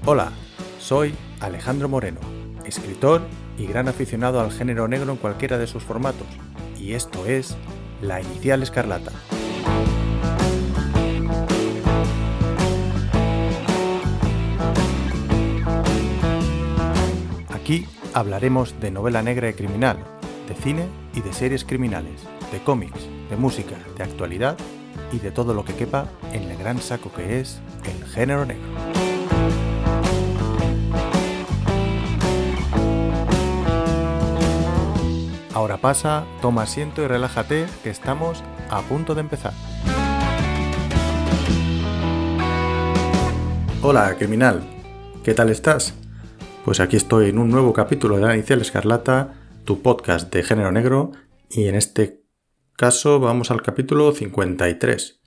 Hola, soy Alejandro Moreno, escritor y gran aficionado al género negro en cualquiera de sus formatos, y esto es La Inicial Escarlata. Aquí hablaremos de novela negra y criminal, de cine y de series criminales, de cómics, de música, de actualidad y de todo lo que quepa en el gran saco que es el género negro. Ahora pasa, toma asiento y relájate, que estamos a punto de empezar. Hola, criminal. ¿Qué tal estás? Pues aquí estoy en un nuevo capítulo de La Inicial Escarlata, tu podcast de género negro, y en este caso vamos al capítulo 53.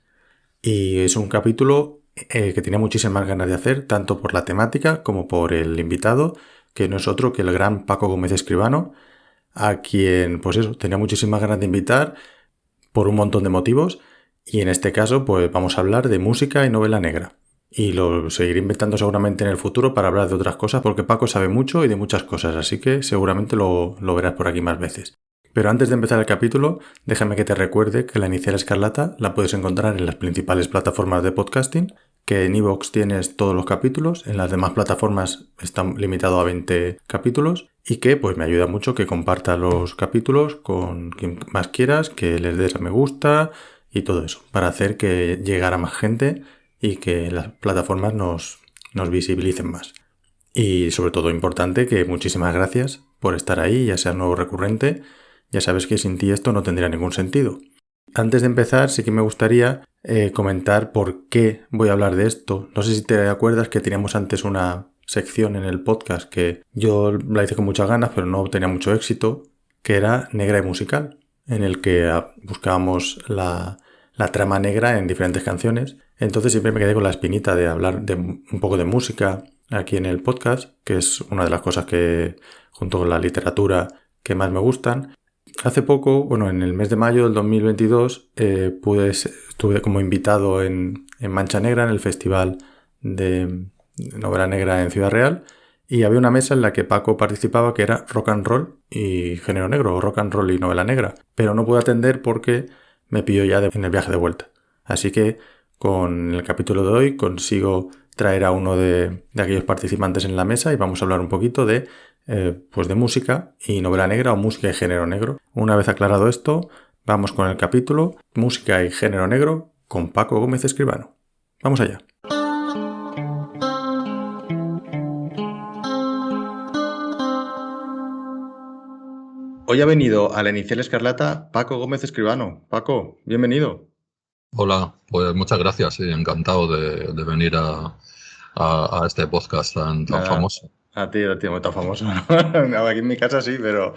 Y es un capítulo que tenía muchísimas ganas de hacer, tanto por la temática como por el invitado, que no es otro que el gran Paco Gómez Escribano, a quien, pues eso, tenía muchísimas ganas de invitar por un montón de motivos, y en este caso pues vamos a hablar de música y novela negra. Y lo seguiré inventando seguramente en el futuro para hablar de otras cosas, porque Paco sabe mucho y de muchas cosas, así que seguramente lo verás por aquí más veces. Pero antes de empezar el capítulo, déjame que te recuerde que La Inicial Escarlata la puedes encontrar en las principales plataformas de podcasting, que en iVoox tienes todos los capítulos, en las demás plataformas están limitados a 20 capítulos, y que pues me ayuda mucho que compartas los capítulos con quien más quieras, que les des a me gusta y todo eso, para hacer que llegara más gente y que las plataformas nos visibilicen más. Y sobre todo importante, que muchísimas gracias por estar ahí, ya sea nuevo o recurrente. Ya sabes que sin ti esto no tendría ningún sentido. Antes de empezar, sí que me gustaría comentar por qué voy a hablar de esto. No sé si te acuerdas que teníamos antes una sección en el podcast que yo la hice con muchas ganas, pero no tenía mucho éxito, que era Negra y Musical, en el que buscábamos la trama negra en diferentes canciones. Entonces siempre me quedé con la espinita de hablar de un poco de música aquí en el podcast, que es una de las cosas que, junto con la literatura, que más me gustan. Hace poco, bueno, en el mes de mayo del 2022, estuve como invitado en Mancha Negra, en el Festival de Novela Negra en Ciudad Real, y había una mesa en la que Paco participaba, que era rock and roll y género negro, o rock and roll y novela negra, pero no pude atender porque me pilló ya en el viaje de vuelta. Así que con el capítulo de hoy consigo traer a uno de aquellos participantes en la mesa y vamos a hablar un poquito de pues de música y novela negra o música y género negro. Una vez aclarado esto, vamos con el capítulo Música y género negro con Paco Gómez Escribano. Vamos allá. Hoy ha venido a La Inicial Escarlata Paco Gómez Escribano. Paco, bienvenido. Hola, pues muchas gracias, sí, encantado de venir a este podcast tan Nada, famoso. a ti, muy tan famoso. No, aquí en mi casa sí, No, y lo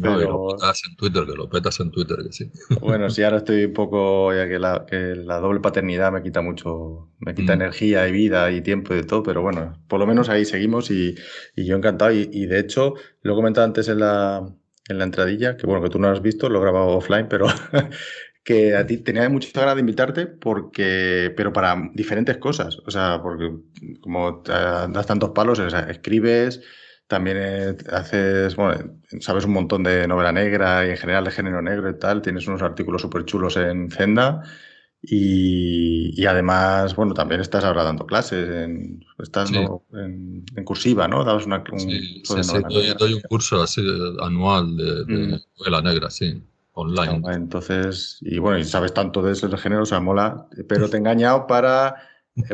pero petas en Twitter, que lo petas en Twitter, que sí. bueno, sí, ahora estoy un poco, ya que la doble paternidad me quita mucho, me quita Mm, energía y vida y tiempo y de todo, pero bueno, por lo menos ahí seguimos y yo encantado. Y de hecho, lo he comentado antes en la entradilla, que bueno, que tú no lo has visto, lo he grabado offline, pero que a ti tenía muchas ganas de invitarte pero para diferentes cosas, o sea, porque como das tantos palos, o sea, escribes, también haces, bueno, sabes un montón de novela negra y en general de género negro y tal. Tienes unos artículos súper chulos en Zenda y además, bueno, también estás ahora dando clases, sí, en cursiva, ¿no? Dabas un sí, curso sí, de sí, novela negra. doy un curso así anual de Mm. novela negra, sí, online. Entonces, y bueno, y sabes tanto de ese género, o sea, mola, pero te he engañado para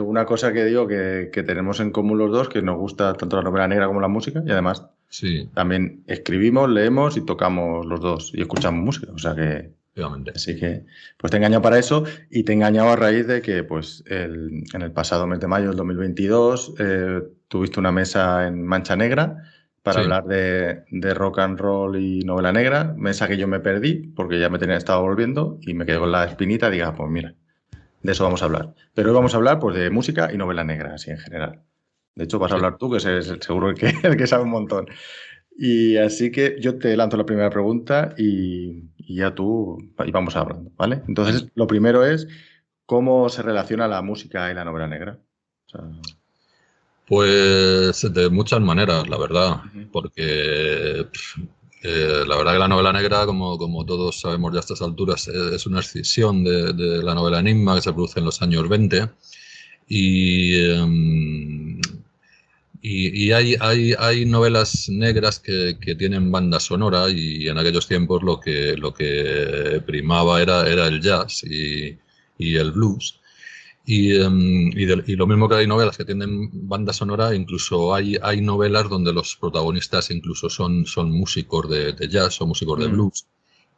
una cosa que digo que tenemos en común los dos, que nos gusta tanto la novela negra como la música, y además Sí, también escribimos, leemos y tocamos los dos y escuchamos música. O sea que, efectivamente. así que, pues te he engañado para eso y te he engañado a raíz de que, pues, en el pasado mes de mayo del 2022 tuviste una mesa en Mancha Negra para Sí, hablar de rock and roll y novela negra, mesa que yo me perdí porque ya me tenía estado volviendo y me quedé con la espinita y diga, pues mira, de eso vamos a hablar. Pero hoy vamos a hablar, pues, de música y novela negra, así en general. De hecho, vas a sí. hablar tú, que es seguro el que sabe un montón. Y así que yo te lanzo la primera pregunta y ya tú, y vamos hablando, ¿vale? Venga. Entonces, lo primero es, ¿cómo se relaciona la música y la novela negra? O sea, Pues de muchas maneras, la verdad, Ujú. porque la verdad que la novela negra, como todos sabemos ya a estas alturas, es una escisión de la novela enigma que se produce en los años 20 y, hay novelas negras que tienen banda sonora y en aquellos tiempos lo que primaba era el jazz y el blues. Y lo mismo que hay novelas que tienen banda sonora, incluso hay novelas donde los protagonistas incluso son músicos de jazz o músicos de Mm, blues.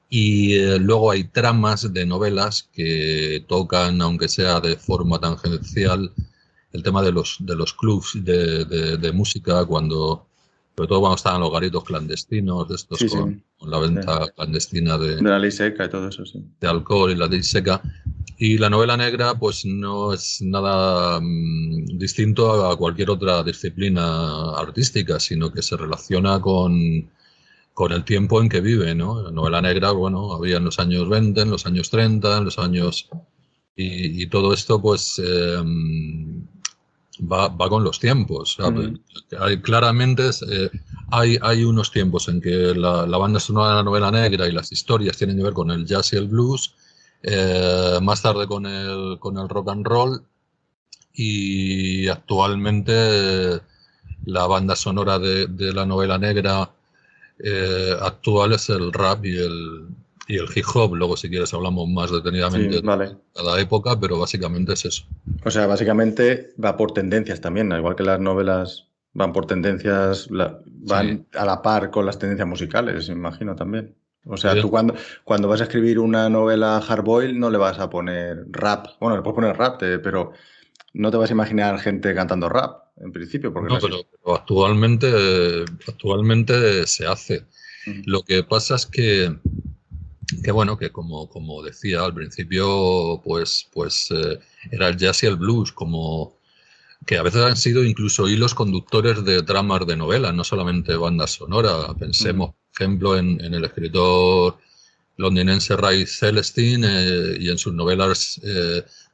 Y luego hay tramas de novelas que tocan, aunque sea de forma tangencial, el tema de los clubs de música, sobre todo cuando estaban los garitos clandestinos, estos sí, sí, con la sí. venta clandestina de De la ley seca y todo eso, sí. alcohol y la ley seca. Y la novela negra, pues no es nada distinto a cualquier otra disciplina artística, sino que se relaciona con el tiempo en que vive, ¿no? La novela negra, bueno, había en los años 20, en los años 30, en los años... Y todo esto, pues, va con los tiempos. ¿Sabes? Ujú. Claramente hay unos tiempos en que la banda sonora de la novela negra y las historias tienen que ver con el jazz y el blues, más tarde con el rock and roll, y actualmente la banda sonora de la novela negra actual es el rap y el hip hop. Luego, si quieres, hablamos más Sí, detenidamente de vale. cada época, pero básicamente es eso. O sea, básicamente va por tendencias también, al igual que las novelas van por tendencias, Sí, van a la par con las tendencias musicales, me imagino también. O sea, sí. tú cuando vas a escribir una novela hardboiled no le vas a poner rap. Bueno, le puedes poner rap, pero no te vas a imaginar gente cantando rap, en principio, porque No, pero actualmente se hace. Ujú. Lo que pasa es que bueno, que como decía al principio, pues era el jazz y el blues, como que a veces han sido incluso hilos conductores de tramas de novelas, no solamente bandas sonoras. Ujú. Pensemos, por ejemplo, en el escritor londinense Ray Celestine, y en sus novelas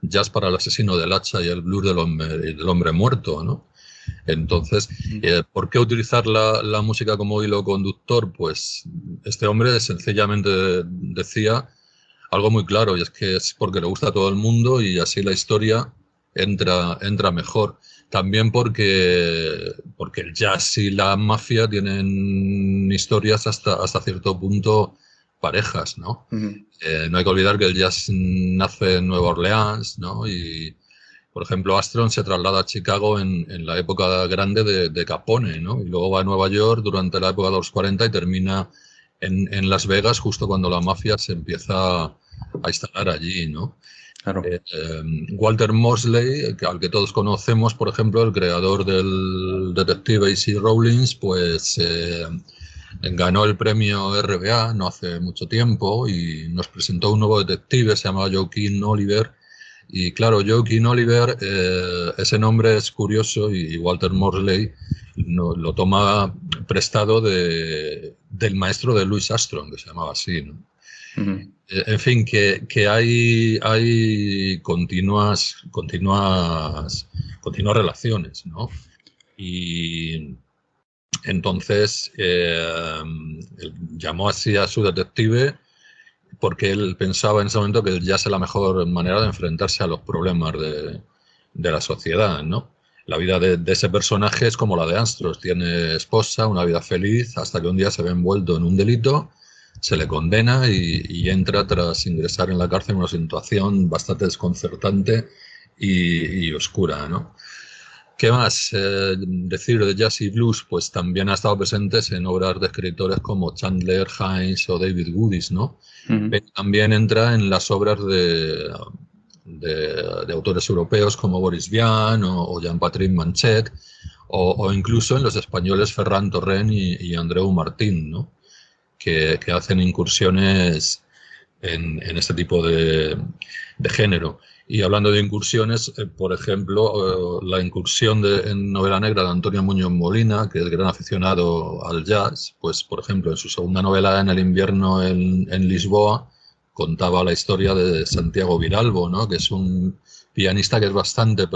Jazz para el asesino del hacha y el blues del hombre muerto, ¿no? Entonces, Ujú. ¿por qué utilizar la música como hilo conductor? Pues este hombre sencillamente decía algo muy claro, y es que es porque le gusta a todo el mundo y así la historia entra mejor. También porque el jazz y la mafia tienen historias hasta cierto punto parejas, ¿no? Ujú. No hay que olvidar que el jazz nace en Nueva Orleans, ¿no? Y, por ejemplo, Armstrong se traslada a Chicago en la época grande de Capone, ¿no? Y luego va a Nueva York durante la época de los 40 y termina en Las Vegas justo cuando la mafia se empieza a instalar allí, ¿no? Claro. Walter Mosley, al que todos conocemos, por ejemplo, el creador del detective A.C. Rawlins, pues ganó el premio RBA no hace mucho tiempo y nos presentó un nuevo detective, se llamaba Joaquin Oliver. Y claro, Joaquin Oliver, ese nombre es curioso, y Walter Mosley lo toma prestado del maestro de Louis Armstrong, que se llamaba así, ¿no? Ujú. En fin, que hay continuas relaciones, ¿no? Y entonces él llamó así a su detective porque él pensaba en ese momento que el jazz es la mejor manera de enfrentarse a los problemas de la sociedad, ¿no? La vida de ese personaje es como la de Armstrong. Tiene esposa, una vida feliz, hasta que un día se ve envuelto en un delito, se le condena y entra tras ingresar en la cárcel en una situación bastante desconcertante y oscura, ¿no? ¿Qué más decir de jazz y blues? Pues también ha estado presentes en obras de escritores como Chandler, Hines o David Goodis, ¿no? Ujú. Pero también entra en las obras de autores europeos como Boris Vian o Jean-Patrick Manchet, o incluso en los españoles Ferran Torrent y Andreu Martín, ¿no? Que hacen incursiones en este tipo de género. Y hablando de incursiones, por ejemplo, la incursión en novela negra de Antonio Muñoz Molina, que es gran aficionado al jazz, pues por ejemplo en su segunda novela, En el invierno en Lisboa, contaba la historia de Santiago Viralbo, ¿no? Que es un pianista que es bastante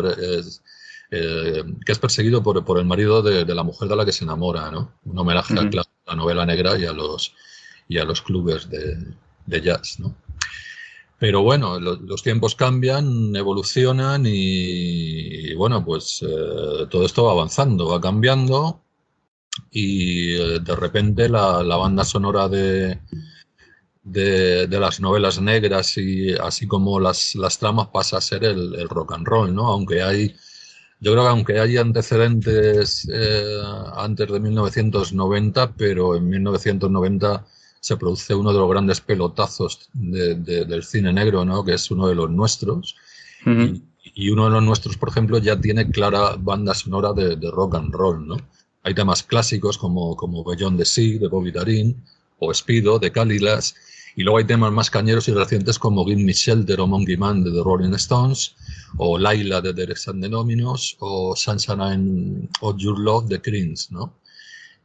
que es perseguido por el marido de la mujer de la que se enamora, ¿no? Un homenaje a la novela negra y a los clubes de jazz, ¿no? Pero bueno, los tiempos cambian, evolucionan y bueno, pues todo esto va avanzando, va cambiando y de repente la banda sonora de las novelas negras y así como las tramas pasa a ser el rock and roll, ¿no? Yo creo que aunque hay antecedentes antes de 1990, pero en 1990 se produce uno de los grandes pelotazos del cine negro, ¿no? Que es uno de los nuestros. Y uno de los nuestros, por ejemplo, ya tiene clara banda sonora de rock and roll, ¿no? Hay temas clásicos como Beyond the Sea, de Bobby Darin, o Speedo, de Calilas, y luego hay temas más cañeros y recientes como Give Me Shelter o Monkey Man, de The Rolling Stones, o Laila, de Derek and the Dominos, o Sunshine of Your Love, de Creams, ¿no?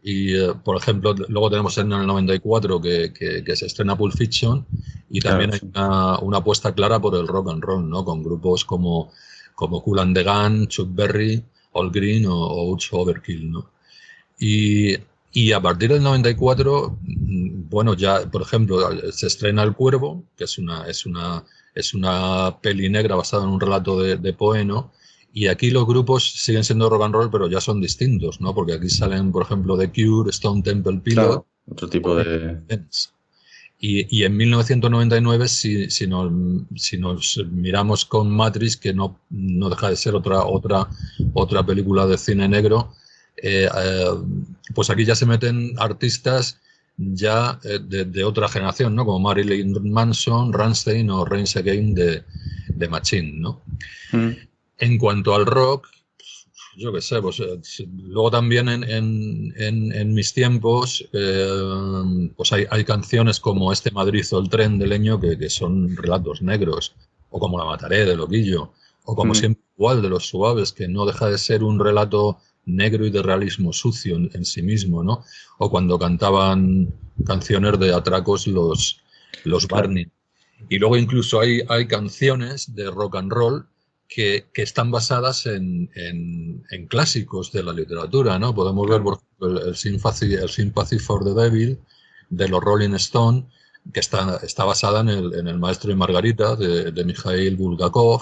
Y, por ejemplo, luego tenemos en el 94 que se estrena Pulp Fiction, y también Claro, hay una apuesta clara por el rock and roll, ¿no? Con grupos como Kool and the Gang, Chuck Berry, All Green o Utz Overkill, ¿no? Y a partir del 94, bueno, ya, por ejemplo, se estrena El Cuervo, que es una peli negra basada en un relato de Poe, ¿no? Y aquí los grupos siguen siendo rock and roll, pero ya son distintos, ¿no? Porque aquí salen, por ejemplo, The Cure, Stone Temple Pilots, claro, otro tipo de... y en 1999, si nos miramos con Matrix, que no deja de ser otra película de cine negro, pues aquí ya se meten artistas ya de otra generación, ¿no? Como Marilyn Manson, Rammstein o Rage Against de Machine, ¿no? En cuanto al rock, yo qué sé, pues luego también en mis tiempos pues hay canciones como Este Madrid o El Tren de Leño que son relatos negros, o como La Mataré, de Loquillo, o como Siempre Igual, de Los Suaves, que no deja de ser un relato negro y de realismo sucio en sí mismo, ¿no? O cuando cantaban canciones de atracos los Barney. Y luego incluso hay canciones de rock and roll que están basadas en clásicos de la literatura, ¿no? Podemos ver, por ejemplo, el Sympathy for the Devil, de los Rolling Stones, que está basada en el Maestro y Margarita, de Mikhail Bulgakov,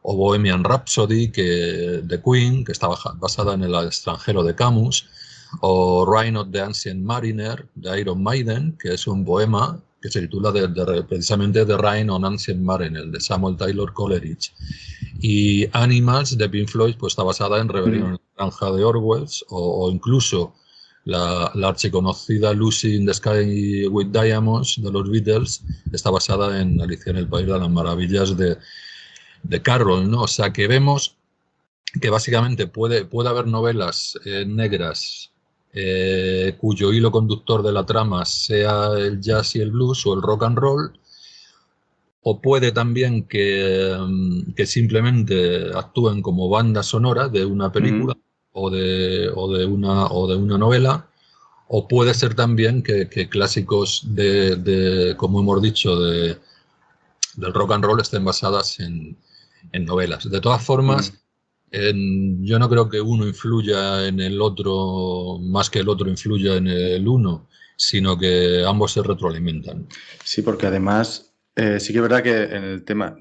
o Bohemian Rhapsody, de Queen, que está basada en El extranjero, de Camus, o Rime of the Ancient Mariner, de Iron Maiden, que es un poema que se titula precisamente The Rime on Ancient Mariner, de Samuel Taylor Coleridge. Y Animals, de Pink Floyd, pues está basada en Rebelión en la Granja, de Orwell, o incluso la archiconocida Lucy in the Sky with Diamonds, de los Beatles, está basada en Alicia en el País de las Maravillas, de Carroll, ¿no? O sea que vemos que básicamente puede haber novelas negras cuyo hilo conductor de la trama sea el jazz y el blues o el rock and roll, o puede también que simplemente actúen como banda sonora de una película o de una novela, o puede ser también que clásicos como hemos dicho, del rock and roll estén basadas en novelas. De todas formas, yo no creo que uno influya en el otro más que el otro influya en el uno, sino que ambos se retroalimentan. Sí, porque además sí que es verdad que en el tema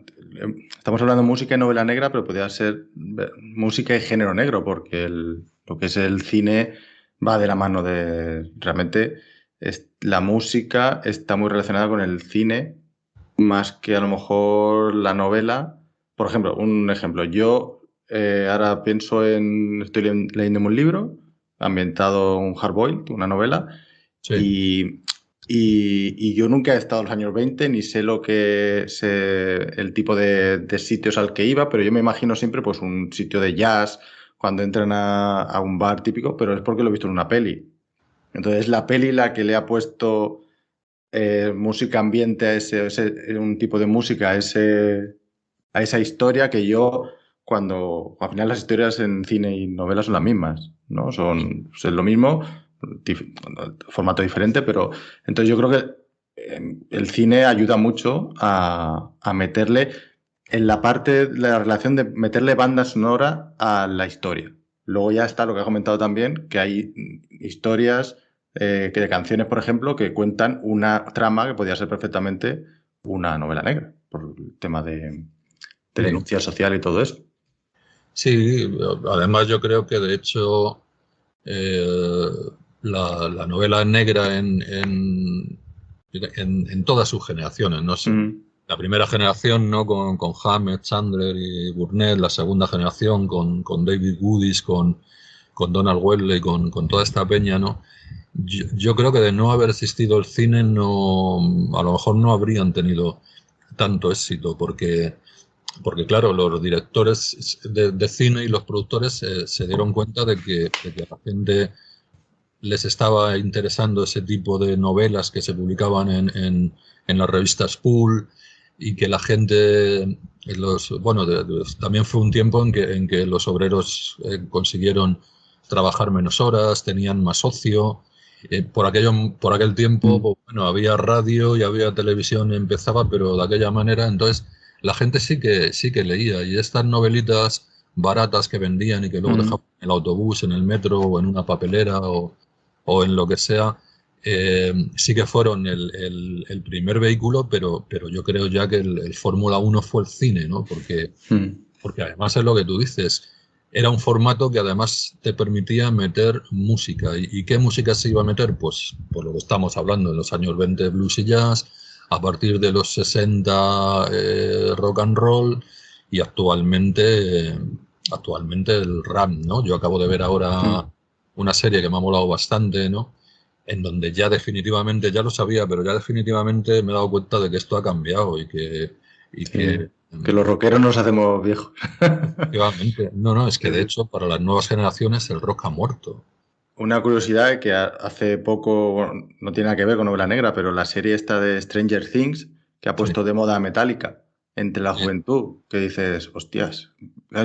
estamos hablando de música y novela negra, pero podría ser música y género negro, porque lo que es el cine va de la mano de... Realmente la música está muy relacionada con el cine más que a lo mejor la novela. Por ejemplo, un ejemplo, yo ahora pienso estoy leyendo un libro ambientado en un hardboiled, una novela, Sí. y yo nunca he estado en los años 20 ni sé el tipo de sitios al que iba, pero yo me imagino siempre pues un sitio de jazz cuando entran a un bar típico, pero es porque lo he visto en una peli. Entonces la peli la que le ha puesto música ambiente a un tipo de música a esa historia, que yo cuando al final las historias en cine y novelas son las mismas, ¿no? Es lo mismo, formato diferente, pero entonces yo creo que el cine ayuda mucho a meterle en la parte de la relación de meterle banda sonora a la historia. Luego ya está lo que ha comentado también, que hay historias que de canciones, por ejemplo, que cuentan una trama que podría ser perfectamente una novela negra, por el tema de denuncia social y todo eso. Sí, además yo creo que de hecho la novela negra en todas sus generaciones, no sé. La primera generación, ¿no? Con Hammett, Chandler y Burnett, la segunda generación con David Goodis, con Donald Welly, con toda esta peña, ¿no? Yo creo que de no haber existido el cine, no, a lo mejor no habrían tenido tanto éxito, porque claro, los directores de cine y los productores se dieron cuenta de que a la gente les estaba interesando ese tipo de novelas que se publicaban en las revistas Pulp, y que la gente, también fue un tiempo en que los obreros consiguieron trabajar menos horas, tenían más ocio. Por aquel tiempo, bueno, había radio y había televisión, empezaba, pero de aquella manera. Entonces la gente sí que leía, y estas novelitas baratas que vendían y que luego dejaban en el autobús, en el metro o en una papelera o en lo que sea, sí que fueron el primer vehículo, pero yo creo ya que el Fórmula 1 fue el cine, ¿no? Porque además es lo que tú dices, era un formato que además te permitía meter música. ¿Y qué música se iba a meter? Pues por lo que estamos hablando, en los años 20 blues y jazz, a partir de los 60 rock and roll, y actualmente el rap, ¿no? Yo acabo de ver ahora una serie que me ha molado bastante, ¿no? En donde ya definitivamente, ya lo sabía, pero ya definitivamente me he dado cuenta de que esto ha cambiado y que los rockeros nos hacemos viejos. efectivamente. No, es que de hecho para las nuevas generaciones el rock ha muerto. Una curiosidad que hace poco, bueno, no tiene nada que ver con novela negra, pero la serie esta de Stranger Things, que ha puesto de moda Metallica entre la juventud, que dices, hostias.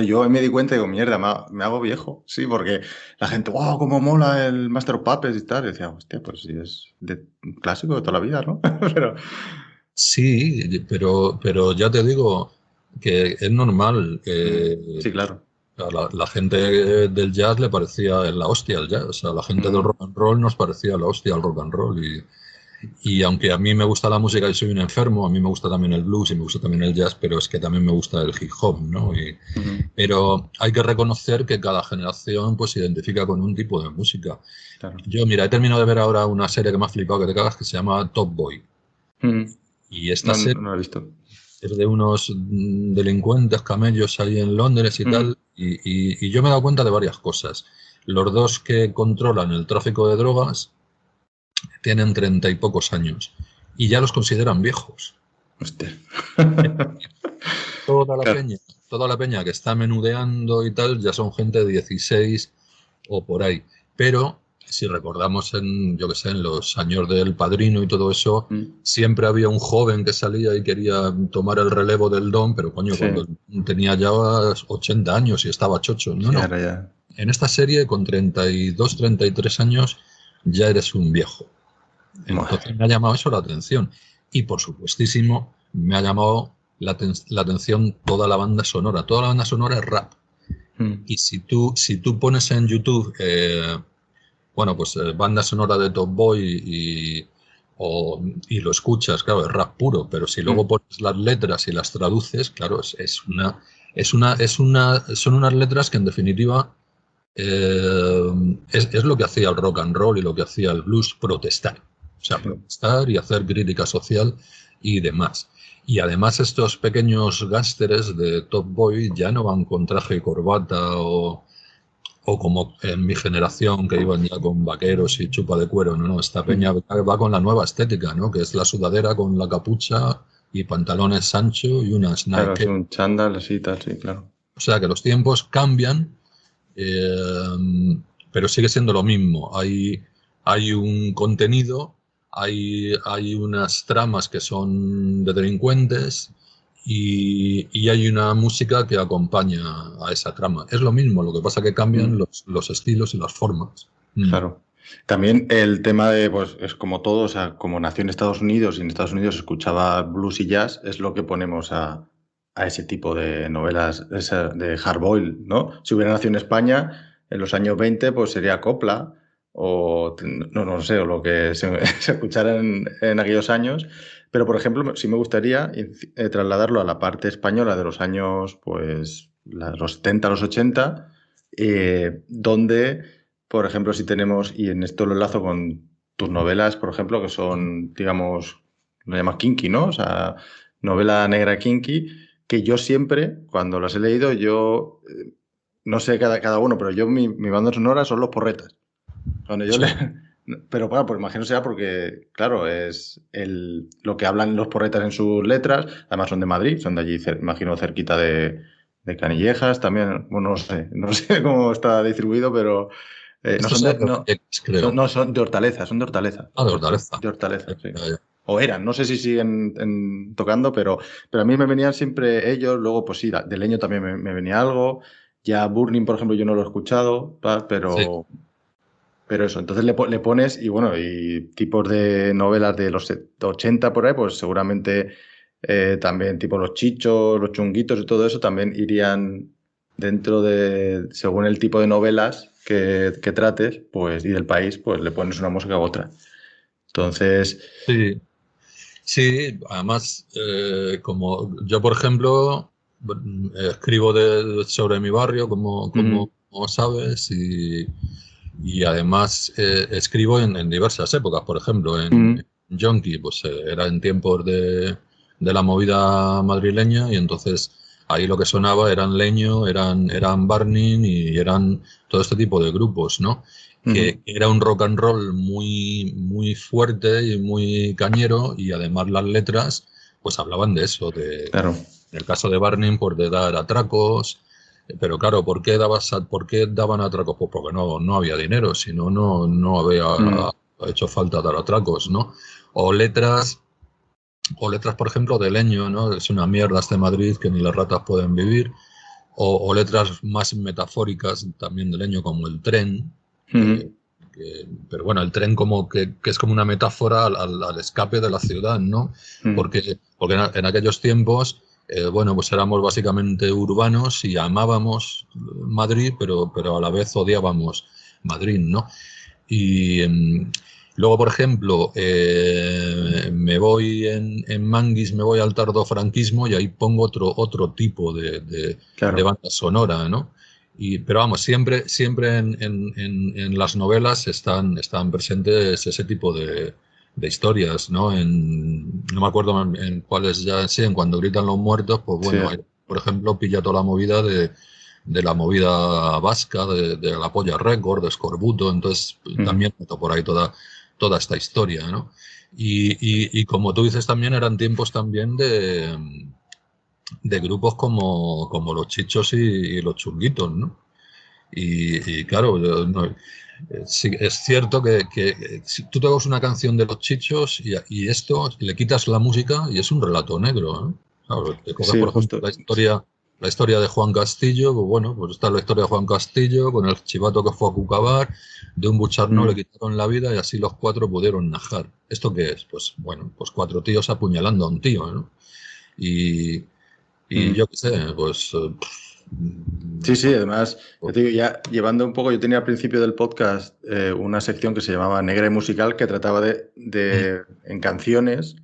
Yo me di cuenta y digo, mierda, me hago viejo. Sí, porque la gente, wow, cómo mola el Master of Puppets y tal. Y decía, hostia, pues sí, es un clásico de toda la vida, ¿no? Pero... Sí, pero ya te digo que es normal. Sí, claro. La gente del jazz le parecía la hostia al jazz. O sea, la gente del rock and roll nos parecía la hostia al rock and roll. Y aunque a mí me gusta la música y soy un enfermo, a mí me gusta también el blues y me gusta también el jazz, pero es que también me gusta el hip hop, ¿no? Pero hay que reconocer que cada generación pues se identifica con un tipo de música. Claro. Yo, mira, he terminado de ver ahora una serie que me ha flipado que te cagas, que se llama Top Boy. Y esta serie no la he visto. Es de unos delincuentes camellos ahí en Londres y tal, y yo me he dado cuenta de varias cosas. Los dos que controlan el tráfico de drogas tienen 30 y pocos años y ya los consideran viejos. Hostia. Toda la peña que está menudeando y tal ya son gente de 16 o por ahí. Pero si recordamos en los años del Padrino y todo eso, siempre había un joven que salía y quería tomar el relevo del don, pero coño, cuando tenía ya 80 años y estaba chocho. No. Ya. En esta serie, con 32, 33 años, ya eres un viejo. Entonces me ha llamado eso la atención. Y por supuestísimo, me ha llamado la atención toda la banda sonora. Toda la banda sonora es rap. Y si tú pones en YouTube... banda sonora de Top Boy y lo escuchas, claro, es rap puro, pero si luego pones las letras y las traduces, claro, son unas letras que en definitiva es lo que hacía el rock and roll y lo que hacía el blues, protestar. O sea, protestar y hacer crítica social y demás. Y además estos pequeños gángsteres de Top Boy ya no van con traje y corbata o como en mi generación que iban ya con vaqueros y chupa de cuero, no, esta peña va con la nueva estética, ¿no? Que es la sudadera con la capucha y pantalones Sancho y unas Nike. Claro, es un chándal así, tal, sí, claro. O sea que los tiempos cambian, pero sigue siendo lo mismo. Hay un contenido, hay unas tramas que son de delincuentes, y hay una música que acompaña a esa trama. Es lo mismo, lo que pasa que cambian los estilos y las formas. Claro. También el tema de, pues es como todo, o sea, como nació en Estados Unidos y en Estados Unidos escuchaba blues y jazz, es lo que ponemos a a ese tipo de novelas de hardboiled, ¿no? Si hubiera nacido en España en los años 20, pues sería Copla o no sé, o lo que se escuchara en aquellos años. Pero, por ejemplo, sí me gustaría trasladarlo a la parte española de los años, pues, los 70, los 80, donde, por ejemplo, si tenemos, y en esto lo enlazo con tus novelas, por ejemplo, que son, digamos, lo llamas kinky, ¿no? O sea, novela negra kinky, que yo siempre, cuando las he leído, yo, no sé cada uno, pero yo mi banda sonora son los porretas. Donde yo Sí. Pero bueno, pues imagino sea porque, claro, es lo que hablan los porretas en sus letras, además son de Madrid, son de allí, imagino, cerquita de Canillejas también, bueno, no sé cómo está distribuido, pero no Estos son eran de, los no, X, creo. son de Hortaleza, son de Hortaleza. Ah, de Hortaleza. De Hortaleza, sí. Ya, ya. O eran, no sé si siguen tocando, pero a mí me venían siempre ellos, luego pues sí, de Leño también me venía algo, ya Burning, por ejemplo, yo no lo he escuchado, Sí, pero eso, entonces le pones, y bueno, y tipos de novelas de los 80 por ahí, pues seguramente también tipo los chichos, los chunguitos y todo eso también irían dentro de, según el tipo de novelas que trates, pues, y del país, pues le pones una música u otra. Entonces, sí. Sí, además, como yo, por ejemplo, escribo sobre mi barrio, mm, como sabes, y además escribo en diversas épocas. Por ejemplo, en mm, Yonki, pues era en tiempos de la movida madrileña, y entonces ahí lo que sonaba eran Leño, eran Burning y eran todo este tipo de grupos, ¿no? Que era un rock and roll muy, muy fuerte y muy cañero, y además las letras pues hablaban de eso, claro. en el caso de Burning, pues de dar atracos, pero claro, ¿por qué daban atracos? Pues porque no había dinero, si no, no había Mm, hecho falta dar atracos, ¿no? O letras, o letras, por ejemplo, de Leño, ¿no? Es una mierda este Madrid que ni las ratas pueden vivir. O letras más metafóricas también de Leño, como el tren. mm, Pero bueno, el tren como que es como una metáfora al escape de la ciudad, ¿no? mm, Porque en aquellos tiempos, bueno, pues éramos básicamente urbanos y amábamos Madrid, pero a la vez odiábamos Madrid, ¿no? Y luego, por ejemplo, me voy en Manguis, me voy al tardofranquismo y ahí pongo otro tipo de claro. banda sonora, ¿no? Pero vamos, siempre en las novelas están presentes ese tipo de historias, ¿no? No me acuerdo en cuáles ya, sí, en Cuando gritan los muertos, pues Sí. bueno, por ejemplo, pilla toda la movida de la movida vasca, de la Polla Record, de Scorbuto, entonces Mm, también meto por ahí toda esta historia, ¿no? Y como tú dices, también eran tiempos también de grupos como los Chichos y los Chunguitos, ¿no? Y claro, sí, es cierto que si tú te hagas una canción de los Chichos y esto, le quitas la música y es un relato negro, ¿no? Claro, te coges, sí, por ejemplo, justo. la historia de Juan Castillo, pues bueno, pues está la historia de Juan Castillo con el chivato que fue a Cucabar, de un bucharno le Mm, quitaron la vida y así los cuatro pudieron najar. ¿Esto qué es? Pues bueno, pues cuatro tíos apuñalando a un tío, ¿no? Y, y mm. yo qué sé, pues... Sí, sí, pues, además, yo pues, te digo, ya llevando un poco, yo tenía al principio del podcast una sección que se llamaba Negra y Musical que trataba en canciones,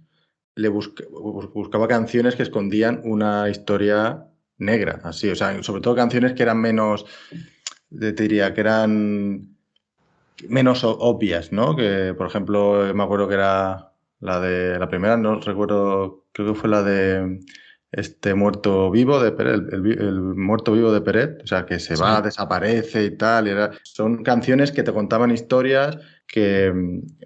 buscaba canciones que escondían una historia negra, así, o sea, sobre todo canciones que eran menos, te diría, que eran menos obvias, ¿no? Que, por ejemplo, me acuerdo que era la de la primera, no recuerdo, creo que fue la de este muerto vivo de Peret, el muerto vivo de Peret, o sea, que se va, sí. desaparece y tal. Son canciones que te contaban historias que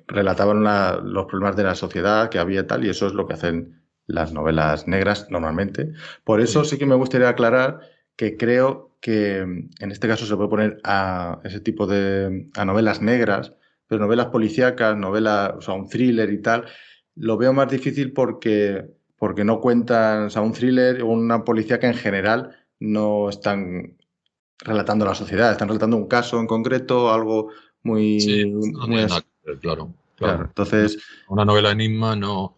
relataban los problemas de la sociedad que había y tal, y eso es lo que hacen las novelas negras normalmente. Por eso Sí. sí que me gustaría aclarar que creo que en este caso se puede poner a ese tipo a novelas negras, pero novelas policíacas, novelas, o sea, un thriller y tal, lo veo más difícil porque no cuentan, o sea, un thriller o una policíaca en general no están relatando la sociedad, están relatando un caso en concreto, algo Sí, muy, eso no muy tiene nada que ver, claro, claro. claro. Entonces, Una novela enigma no,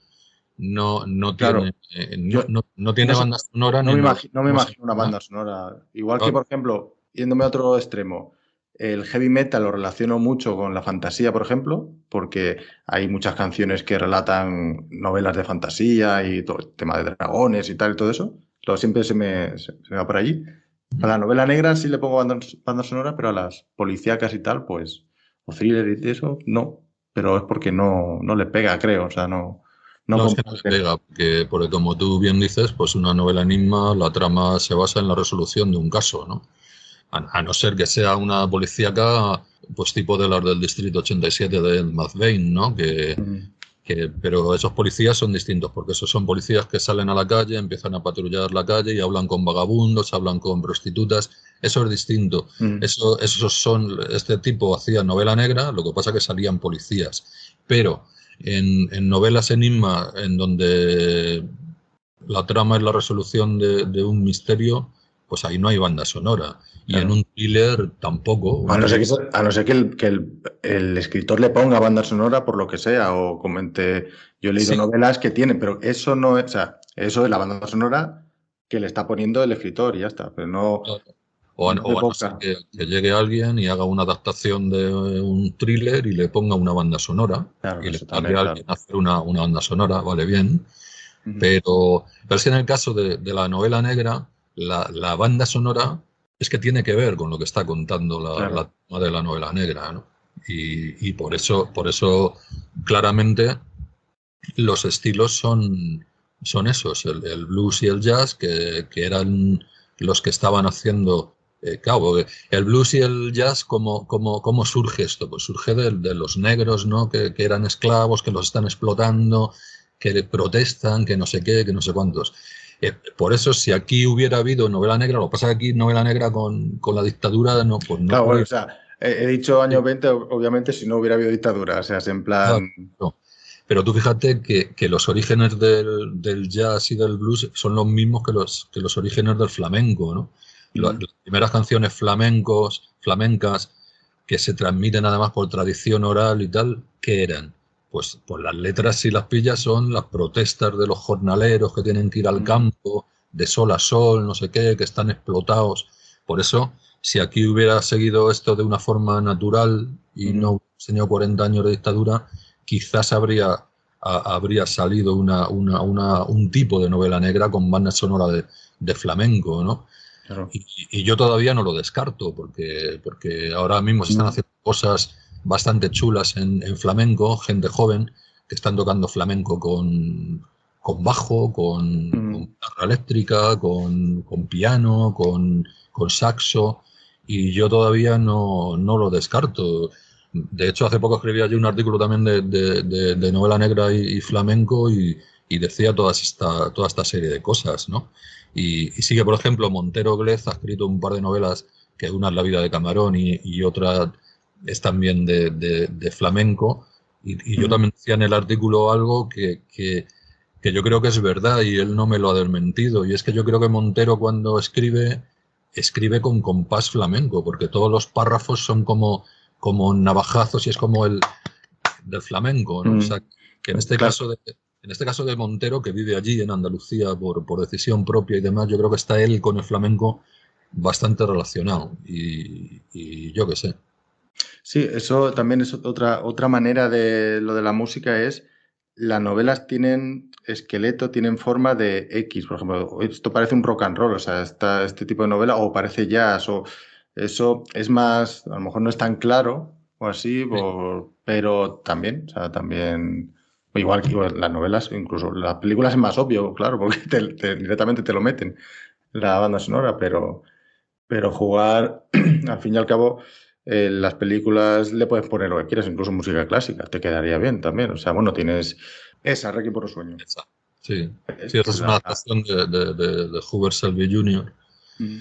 no Claro, tiene, yo no tiene no, banda sonora no ni me no imagino, no me imagino una banda sonora. Igual que, por ejemplo, yéndome a otro extremo, el heavy metal lo relaciono mucho con la fantasía, por ejemplo, porque hay muchas canciones que relatan novelas de fantasía y todo el tema de dragones y tal y todo eso. Siempre se me va por allí. A la novela negra sí le pongo banda sonora, pero a las policíacas y tal, pues, o thriller y eso, no. Pero es porque no le pega, creo. O sea, no No, es que no le comparte. pega, porque como tú bien dices, pues una novela enigma, la trama se basa en la resolución de un caso, ¿no? A no ser que sea una policíaca, pues tipo de las del Distrito 87 de McVeigh, ¿no? Mm. Pero esos policías son distintos, porque esos son policías que salen a la calle, empiezan a patrullar la calle y hablan con vagabundos, hablan con prostitutas. Eso es distinto. Mm. Este tipo hacía novela negra, lo que pasa es que salían policías. Pero en novelas enigma, en donde la trama es la resolución de un misterio, pues ahí no hay banda sonora. Y en Claro. un thriller tampoco. A Un no ser thriller, a no ser que el escritor le ponga banda sonora por lo que sea, o comente, yo he leído sí, novelas que tienen, pero eso no es, o sea, eso es la banda sonora que le está poniendo el escritor y ya está, pero no o a no ser evoca. que llegue alguien y haga una adaptación de un thriller y le ponga una banda sonora Claro, y le eso pague también, a claro. alguien a hacer una banda sonora, vale bien. Ujú. Pero es que en el caso de la novela negra, la banda sonora es que tiene que ver con lo que está contando la Claro. trama de la novela negra, ¿no? Y por eso claramente los estilos son esos, el blues y el jazz, que eran los que estaban haciendo. Claro, porque el blues y el jazz, ¿cómo surge esto? Pues surge de los negros, ¿no? Que eran esclavos, que los están explotando, que protestan, que no sé qué, que no sé cuántos. Por eso, si aquí hubiera habido novela negra, lo que pasa es que aquí novela negra con la dictadura, no, pues no Claro, bueno, podía. o sea, he dicho años 20, obviamente, si no hubiera habido dictadura, o sea, es en Claro, plan. no. Pero tú fíjate que los orígenes del jazz y del blues son los mismos que los orígenes del flamenco, ¿no? Mm. Las primeras canciones flamencas, que se transmiten además por tradición oral y tal, ¿qué eran? Pues las letras, si las pillas, son las protestas de los jornaleros que tienen que ir al Mm. campo, de sol a sol, no sé qué, que están explotados. Por eso, si aquí hubiera seguido esto de una forma natural y no Mm. hubiera tenido 40 años de dictadura, quizás habría salido un tipo de novela negra con banda sonora de flamenco, ¿no? Claro. Y yo todavía no lo descarto, porque ahora mismo se están Mm. haciendo cosas bastante chulas en flamenco, gente joven que están tocando flamenco con bajo, con Mm. guitarra eléctrica, con piano, con saxo, y yo todavía no lo descarto. De hecho, hace poco escribí allí un artículo también de novela negra y flamenco y decía toda esta serie de cosas, ¿no? Y sí que, por ejemplo, Montero Glez ha escrito un par de novelas, que una es La vida de Camarón y otra es también de flamenco. Y yo Mm. también decía en el artículo algo que yo creo que es verdad y él no me lo ha desmentido. Y es que yo creo que Montero cuando escribe con compás flamenco, porque todos los párrafos son como navajazos y es como el del flamenco, ¿no? O sea, Mm. que Claro. en este caso de Montero, que vive allí en Andalucía por decisión propia y demás, yo creo que está él con el flamenco bastante relacionado. Y yo qué sé. Sí, eso también es otra manera de lo de la música es las novelas tienen esqueleto, tienen forma de X, por ejemplo, esto parece un rock and roll, o sea, este tipo de novela, o parece jazz, o eso es más, a lo mejor no es tan claro, o así, pero también, o sea, también, igual que las novelas, incluso las películas es más obvio, claro, porque directamente te lo meten, la banda sonora, pero jugar, al fin y al cabo, las películas le puedes poner lo que quieras, incluso música clásica, te quedaría bien también. O sea, bueno, tienes esa, Requiem por un sueño. Esa. Sí, sí, esa Que es una adaptación de Hubert Selby Jr., Mm.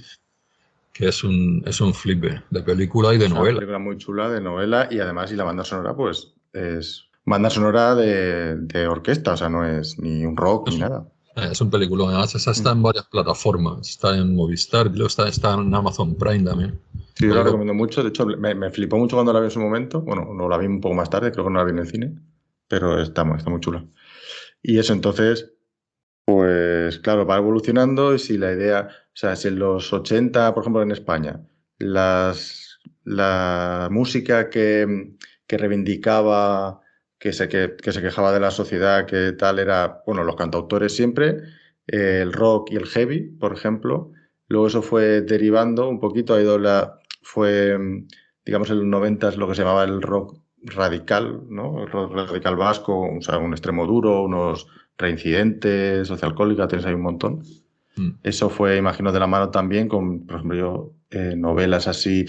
que es un flipe de película y de Es una novela. película muy chula de novela y además, y la banda sonora, pues, es banda sonora de orquesta, o sea, no es ni un rock ni Es un, nada. es un película. Además, esa está Mm. en varias plataformas. Está en Movistar, creo que está en Amazon Prime también. Sí, yo Lo la digo, recomiendo mucho. De hecho, me flipó mucho cuando la vi en su momento. Bueno, no la vi un poco más tarde, creo que no la vi en el cine, pero está muy chula. Y eso entonces, pues claro, va evolucionando y si la idea, o sea, si en los 80, por ejemplo, en España, la música que reivindicaba, que se quejaba de la sociedad, que tal era, bueno, los cantautores siempre, el rock y el heavy, por ejemplo. Luego eso fue derivando un poquito, digamos, en los 90 lo que se llamaba el rock radical, ¿no? El rock radical vasco, o sea, un extremo duro, unos Reincidentes, Socialcohólica, tienes ahí un montón. Eso fue, imagino, de la mano también con, por ejemplo, novelas así.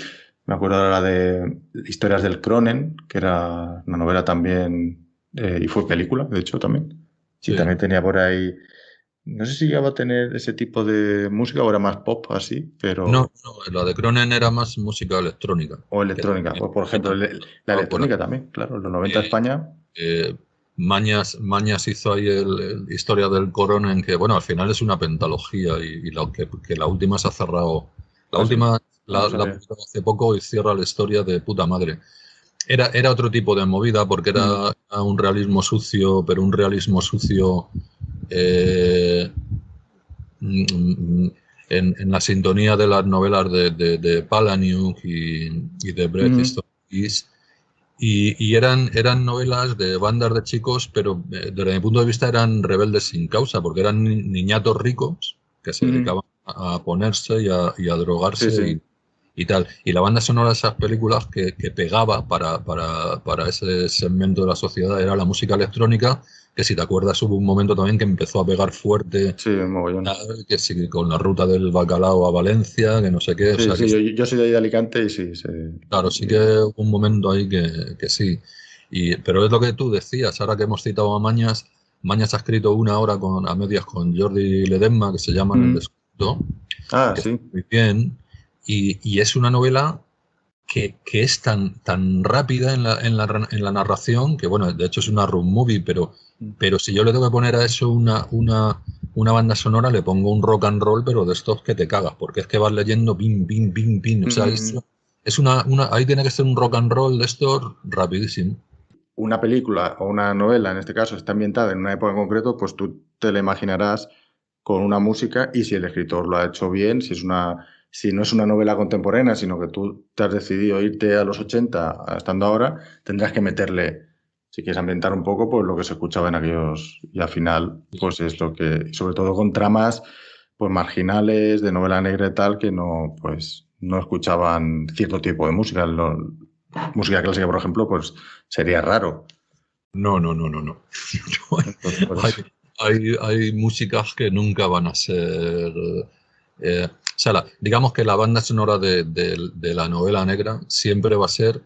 Me acuerdo ahora de Historias del Cronen, que era una novela también, y fue película, de hecho, también. Sí, Sí. también tenía por ahí. No sé si llegaba a tener ese tipo de música o era más pop así, pero. No, la de Cronen era más música electrónica. O Que electrónica. también, O, por que ejemplo, también la estaba por ahí. electrónica también, claro, en los 90 España. Mañas hizo ahí el Historia del Cronen, que bueno, al final es una pentalogía y que la última se ha cerrado. La ¿Ah, sí? última No la sabía. publicó hace poco y cierra la historia de puta madre. Era otro tipo de movida porque Mm, era un realismo sucio, pero un realismo sucio eh, mm, en la sintonía de las novelas de Palahniuk y de Bret mm, Easton Ellis. Y eran novelas de bandas de chicos, pero desde mi punto de vista eran rebeldes sin causa, porque eran niñatos ricos que se mm. dedicaban a ponerse y a Sí, drogarse sí. y tal. Y la banda sonora de esas películas que pegaba para ese segmento de la sociedad era la música electrónica, que si te acuerdas hubo un momento también que empezó a pegar fuerte, Sí, mogollón. que sí, con la ruta del bacalao a Valencia, que no sé qué, o Sí, sea que sí, yo soy de ahí de Alicante y sí, claro, sí que hubo un momento ahí que sí. Pero es lo que tú decías, ahora que hemos citado a Mañas, Mañas ha escrito una hora a medias con Jordi Ledesma que se llama En el Mm. descuento, Ah, que está sí. muy bien, y es una novela que es tan rápida en la narración, que bueno, de hecho es una road movie, pero si yo le tengo que poner a eso una banda sonora, le pongo un rock and roll, pero de estos que te cagas, porque es que vas leyendo pin, pin, pin, pin. O sea, Mm. ahí tiene que ser un rock and roll de estos rapidísimo. Una película o una novela, en este caso, está ambientada en una época en concreto, pues tú te la imaginarás con una música y si el escritor lo ha hecho bien, si no es una novela contemporánea, sino que tú te has decidido irte a los 80 estando ahora, tendrás que meterle, si quieres ambientar un poco, pues lo que se escuchaba en aquellos, y al final, pues es lo que, sobre todo con tramas, pues marginales, de novela negra y tal, que no, pues, no escuchaban cierto tipo de música. Música clásica, por ejemplo, pues sería raro. No, no, no, no, no. Entonces, por Hay, eso. hay músicas que nunca van a ser. O sea, digamos que la banda sonora de la novela negra siempre va a ser.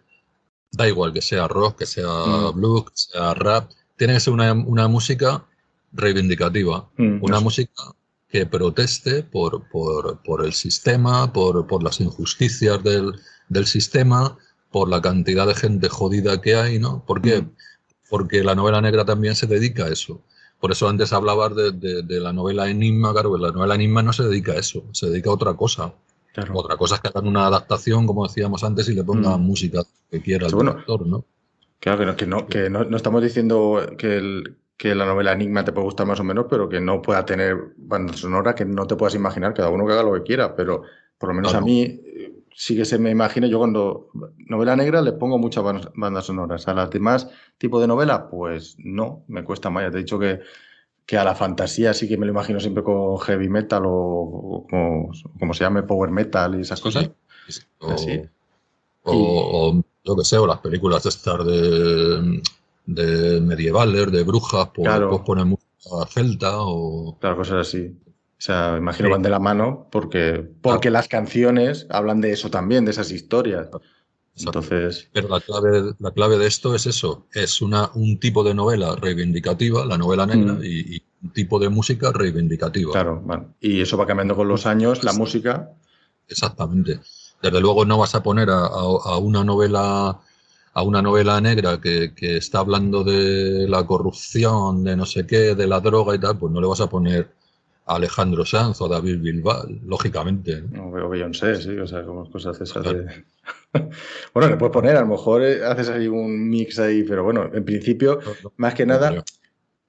Da igual que sea rock, que sea Mm, blues, que sea rap, tiene que ser una música reivindicativa, una eso. música que proteste por el sistema, por las injusticias del sistema, por la cantidad de gente jodida que hay, ¿no? ¿Por qué? Mm, Porque la novela negra también se dedica a eso. Por eso antes hablabas de la novela Enigma, claro, pues la novela Enigma no se dedica a eso, se dedica a otra cosa. claro. Otra cosa es que hagan una adaptación, como decíamos antes, y le pongan Mm. música que quiera Sí, el bueno, director, ¿no? claro no estamos diciendo que la novela Enigma te puede gustar más o menos, pero que no pueda tener banda sonora, que no te puedas imaginar, cada uno que haga lo que quiera, pero por lo menos a Claro. mí sí que se me imagina, yo cuando novela negra le pongo muchas bandas sonoras, a las demás tipo de novela, pues no, me cuesta más, ya te he dicho que a la fantasía sí que me lo imagino siempre con heavy metal o como se llame, power metal y esas cosas, Sí. así. O, Y o yo qué sé, o las películas estas de medievales, de brujas, pues le puedes claro, poner música celta o... claro, cosas así. O sea, me imagino Sí, van de la mano porque claro, las canciones hablan de eso también, de esas historias. exacto. Entonces, Pero la clave de esto es eso, es un tipo de novela reivindicativa, la novela negra, mm, y un tipo de música reivindicativa. claro, bueno. Y eso va cambiando con los años, la música. Exactamente. Desde luego no vas a poner a una novela negra que está hablando de la corrupción, de no sé qué, de la droga y tal, pues no le vas a poner a Alejandro Sanz o a David Bilbao, lógicamente, ¿no? No veo Beyoncé, sí, o sea, como cosas esas Claro. de. Bueno, le puedes poner, a lo mejor haces ahí un mix ahí, pero bueno, en principio, No, no, más que no nada, creo.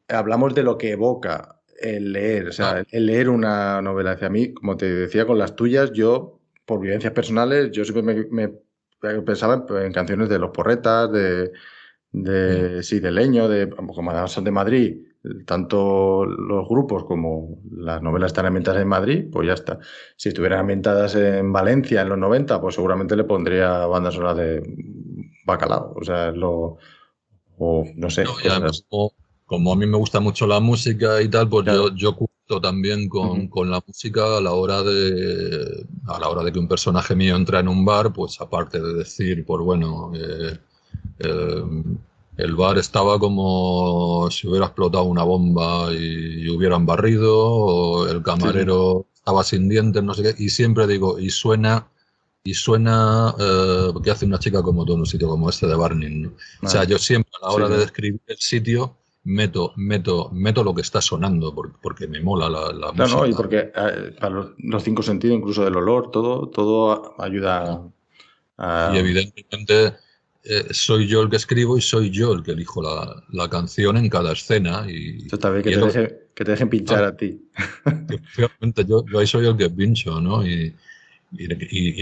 hablamos de lo que evoca el leer, o sea, el leer una novela. Hacia mí, como te decía, con las tuyas, yo, por vivencias personales, yo siempre me pensaba en canciones de Los Porretas, sí, de Leño, como además son de Madrid, tanto los grupos como las novelas están ambientadas en Madrid, pues ya está. Si estuvieran ambientadas en Valencia en los 90, pues seguramente le pondría bandas sonoras de Bacalao, o sea, o no sé, No, y además, cosas. como a mí me gusta mucho la música y tal, pues Claro. yo cuento también Ujú. con la música a la hora de que un personaje mío entra en un bar, pues aparte de decir, pues bueno, eh, el bar estaba como si hubiera explotado una bomba y hubieran barrido, o el Sí, sí. camarero estaba sin dientes, no sé qué, y siempre digo, y suena ¿qué hace una chica como tú en un sitio como este de Barney, ¿no? O sea, Vale. yo siempre a la Sí, hora de claro. describir el sitio meto lo que está sonando porque me mola la Claro, ¿no? Y música. porque para los cinco sentidos, incluso del olor, todo ayuda Y a... evidentemente soy yo el que escribo y soy yo el que elijo la canción en cada escena. Esto está bien, Y es lo que te dejen pinchar a ti. que efectivamente yo ahí soy el que pincho, ¿no? Y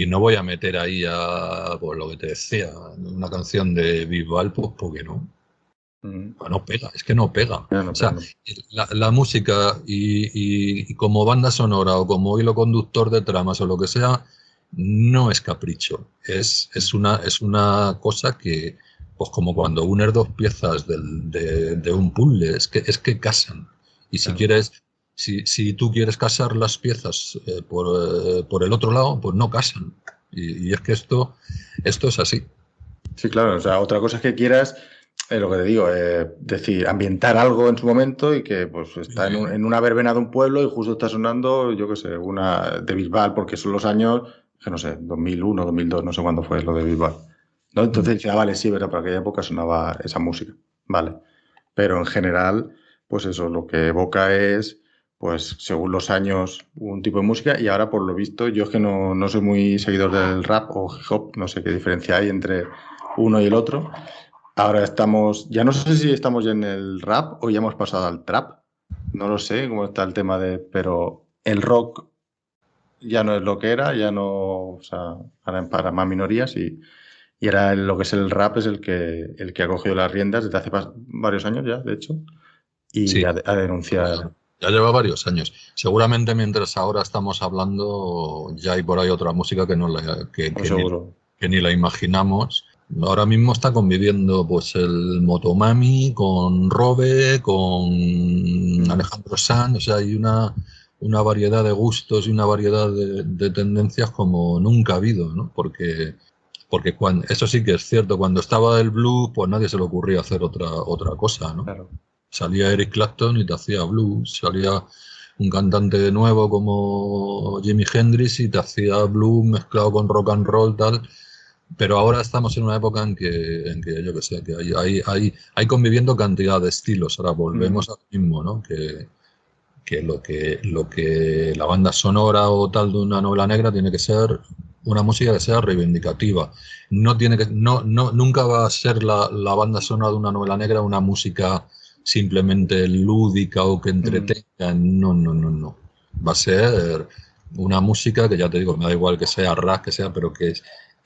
no voy a meter ahí pues lo que te decía, una canción de Bisbal, pues porque no. Mm. Pues no pega, es que no pega. O Ya no, pero sea, no. la música y como banda sonora o como hilo conductor de tramas o lo que sea, no es capricho. Es una cosa que, pues como cuando unes dos piezas de un puzzle, es que casan. Y si Claro. quieres, si tú quieres casar las piezas por el otro lado, pues no casan. Y es que esto es así. Sí, claro. O sea, otra cosa es que quieras, lo que te digo, decir, ambientar algo en su momento y que pues está en una verbena de un pueblo y justo está sonando, yo qué sé, una de Bisbal, porque son los años, que no sé, 2001, 2002, no sé cuándo fue lo de Bisbal. ¿No? Entonces dice, ah, vale, sí, ¿verdad? Para aquella época sonaba esa música. Vale. Pero en general, pues eso, lo que evoca es, pues según los años, un tipo de música. Y ahora, por lo visto, yo es que no soy muy seguidor del rap o hip hop, no sé qué diferencia hay entre uno y el otro. Ahora estamos, ya no sé si estamos ya en el rap o ya hemos pasado al trap. No lo sé cómo está el tema pero el rock ya no es lo que era, ya no, o sea, ahora es para más minorías y ahora lo que es el rap es el que ha cogido las riendas desde hace varios años ya, de hecho, y Sí. a denunciar. Ya lleva varios años. Seguramente mientras ahora estamos hablando, ya hay por ahí otra música que, no la, Pues seguro. que ni la imaginamos. Ahora mismo está conviviendo pues el Motomami con Robe, con Mm. Alejandro Sanz, o sea, hay una variedad de gustos y una variedad de tendencias como nunca ha habido, ¿no? Porque eso sí que es cierto, cuando estaba el blues, pues nadie se le ocurría hacer otra cosa, ¿no? Claro. Salía Eric Clapton y te hacía blues, salía un cantante nuevo como Jimi Hendrix y te hacía blues mezclado con rock and roll, tal. Pero ahora estamos en una época en que yo que sé, que hay conviviendo cantidad de estilos. Ahora Mm. volvemos al mismo, ¿no? Que la banda sonora o tal de una novela negra tiene que ser una música que sea reivindicativa. Nunca va a ser la banda sonora de una novela negra una música simplemente lúdica o que Mm. entretenga. No, no, no, no. Va a ser una música que ya te digo, me da igual que sea rap, que sea, pero que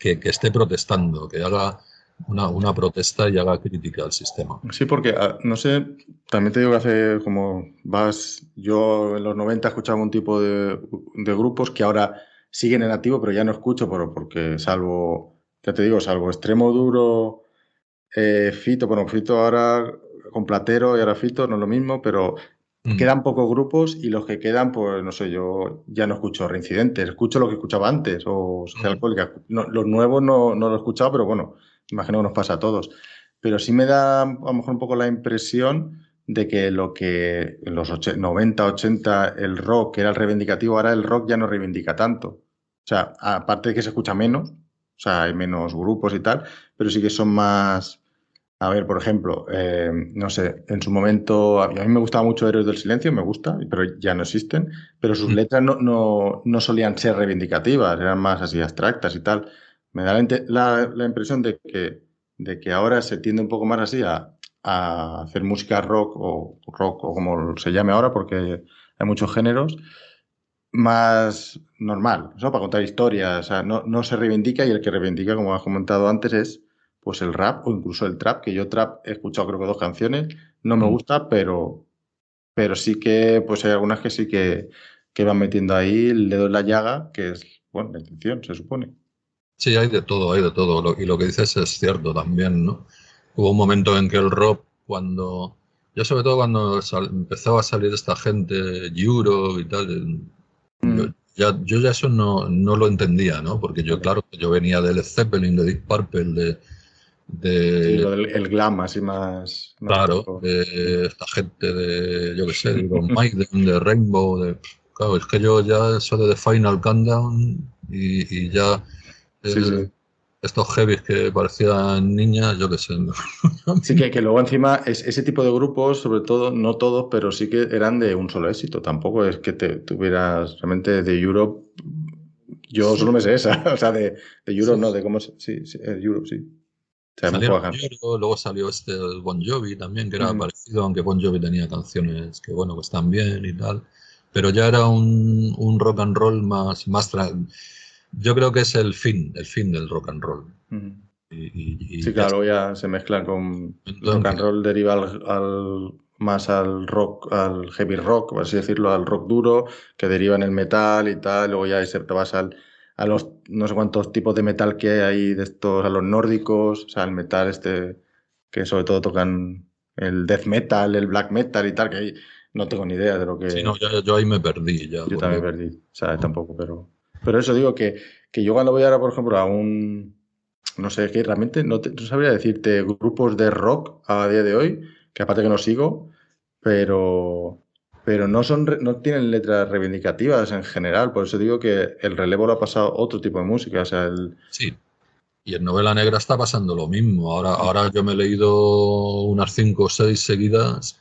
esté protestando, que haga una protesta y haga crítica al sistema. Sí, porque no sé, también te digo que hace yo en los 90 escuchaba un tipo de grupos que ahora siguen en activo, pero ya no escucho porque ya te digo, salvo Extremo Duro, Fito, bueno, Fito ahora con Platero y ahora Fito, no es lo mismo, pero Mm, quedan pocos grupos y los que quedan, pues no sé, yo ya no escucho Reincidentes, escucho lo que escuchaba antes o Sociedad mm, Alcohólica. Los nuevos no lo he escuchado, pero bueno, imagino que nos pasa a todos. Pero sí me da a lo mejor un poco la impresión de que lo que en los 90, 80 el rock era el reivindicativo, ahora el rock ya no reivindica tanto. O sea, aparte de que se escucha menos, o sea, hay menos grupos y tal, pero sí que son más. A ver, por ejemplo, no sé, en su momento, a mí me gustaba mucho Héroes del Silencio, me gusta, pero ya no existen, pero sus mm. letras no solían ser reivindicativas, eran más así abstractas y tal. Me da la impresión de que ahora se tiende un poco más así a hacer música rock o como se llame ahora, porque hay muchos géneros, más normal, ¿no? Para contar historias, o sea, no se reivindica, y el que reivindica, como has comentado antes, es pues el rap o incluso el trap, que yo trap he escuchado creo que 2 canciones, no me gusta, pero sí que pues hay algunas que sí que van metiendo ahí el dedo en la llaga, que es, bueno, la intención, se supone. Sí, hay de todo, hay de todo. Y lo que dices es cierto también, ¿no? Hubo un momento en que el rock, yo sobre todo cuando empezaba a salir esta gente, Euro y tal, yo, Mm. yo ya eso no lo entendía, ¿no? Porque yo, Vale. claro, yo venía de Led Zeppelin, de Deep Purple, Sí, de lo del el glam así más claro, tipo. de esta gente de, yo qué sé, de Iron Maiden, de Rainbow, claro, es que yo ya eso de The Final Countdown y ya Sí, el- sí. estos heavies que parecían niñas, yo qué sé, ¿no? Sí, que luego encima ese tipo de grupos, sobre todo, no todos, pero sí que eran de un solo éxito. Tampoco es que te tuvieras realmente de Europe. Yo Sí, solo me sé esa, o sea, de Europe sí, no, sí. de cómo se. Sí, sí, Europe, sí. O sea, muy Salieron poca canción. Euro, luego salió el Bon Jovi también, que era Ujú. parecido, aunque Bon Jovi tenía canciones que, bueno, que están bien y tal. Pero ya era un rock and roll yo creo que es el fin del rock and roll. Ujú. Y Sí, ya claro, luego ya se mezclan con el momento en rock and que, roll, deriva más al rock, al heavy rock, por así decirlo, al rock duro, que deriva en el metal y tal. Luego ya ahí te vas a los no sé cuántos tipos de metal que hay ahí, de estos, a los nórdicos, o sea, el metal este, que sobre todo tocan el death metal, el black metal y tal, que ahí no tengo ni idea de lo si no, que. yo ahí me perdí ya, Yo también porque perdí, o sea, tampoco, pero eso digo que yo cuando voy ahora, por ejemplo, a un, no sé, que realmente no sabría decirte grupos de rock a día de hoy, que aparte que no sigo, pero, pero no tienen letras reivindicativas en general, por eso digo que el relevo lo ha pasado otro tipo de música, o sea, sí. Y en novela negra está pasando lo mismo. Ahora yo me he leído unas 5 o 6 seguidas,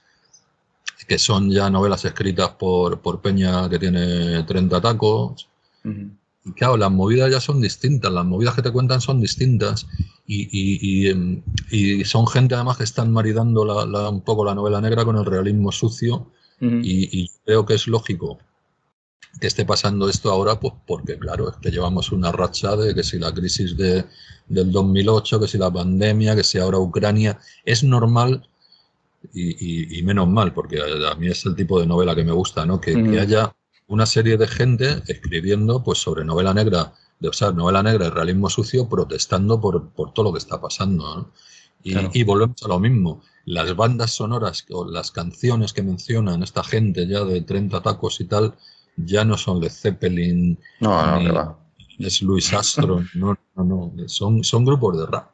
que son ya novelas escritas por Peña que tiene 30 tacos. Ujú, Y claro, las movidas ya son distintas, las movidas que te cuentan son distintas y son gente además que están maridando un poco la novela negra con el realismo sucio ujú, y creo que es lógico que esté pasando esto ahora, pues porque claro, es que llevamos una racha de que si la crisis del 2008, que si la pandemia, que si ahora Ucrania, es normal y menos mal, porque a mí es el tipo de novela que me gusta, ¿no? Que ujú, haya una serie de gente escribiendo pues sobre novela negra, o sea, novela negra y realismo sucio, protestando por todo lo que está pasando, ¿no? claro. Y volvemos a lo mismo. Las bandas sonoras o las canciones que mencionan esta gente ya de 30 tacos y tal, ya no son Led Zeppelin No, no, que ni va. es Louis Armstrong, no, son grupos de rap.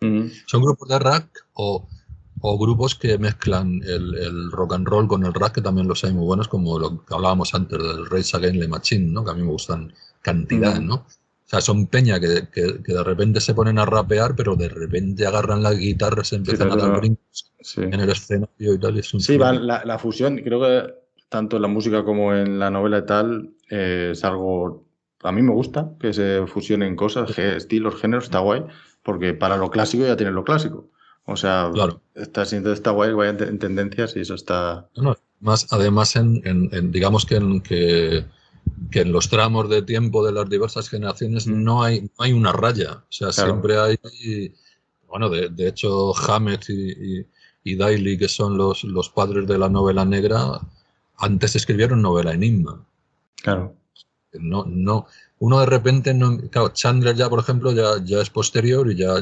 Ujú, Son grupos de rap o grupos que mezclan el rock and roll con el rap, que también los hay muy buenos, como lo que hablábamos antes del Rage Against the Machine, ¿no? Que a mí me gustan cantidad, ujú. ¿no? O sea, son peña que de repente se ponen a rapear, pero de repente agarran las guitarras, Sí, empiezan a dar brincos sí. en el escenario y tal, y es un Sí, va, fliping. la fusión, creo que tanto en la música como en la novela y tal, es algo, a mí me gusta que se fusionen cosas, estilos, géneros, está guay, porque para lo clásico ya tienes lo clásico. O sea, Claro. está guay, vaya en tendencias y eso está. No, no, además digamos que en los tramos de tiempo de las diversas generaciones Mm, no hay una raya. O sea, claro. siempre hay, bueno, de hecho, Hammett y Daly, que son los padres de la novela negra, antes escribieron novela enigma. Claro. No, uno de repente, no, claro, Chandler ya, por ejemplo, ya es posterior y ya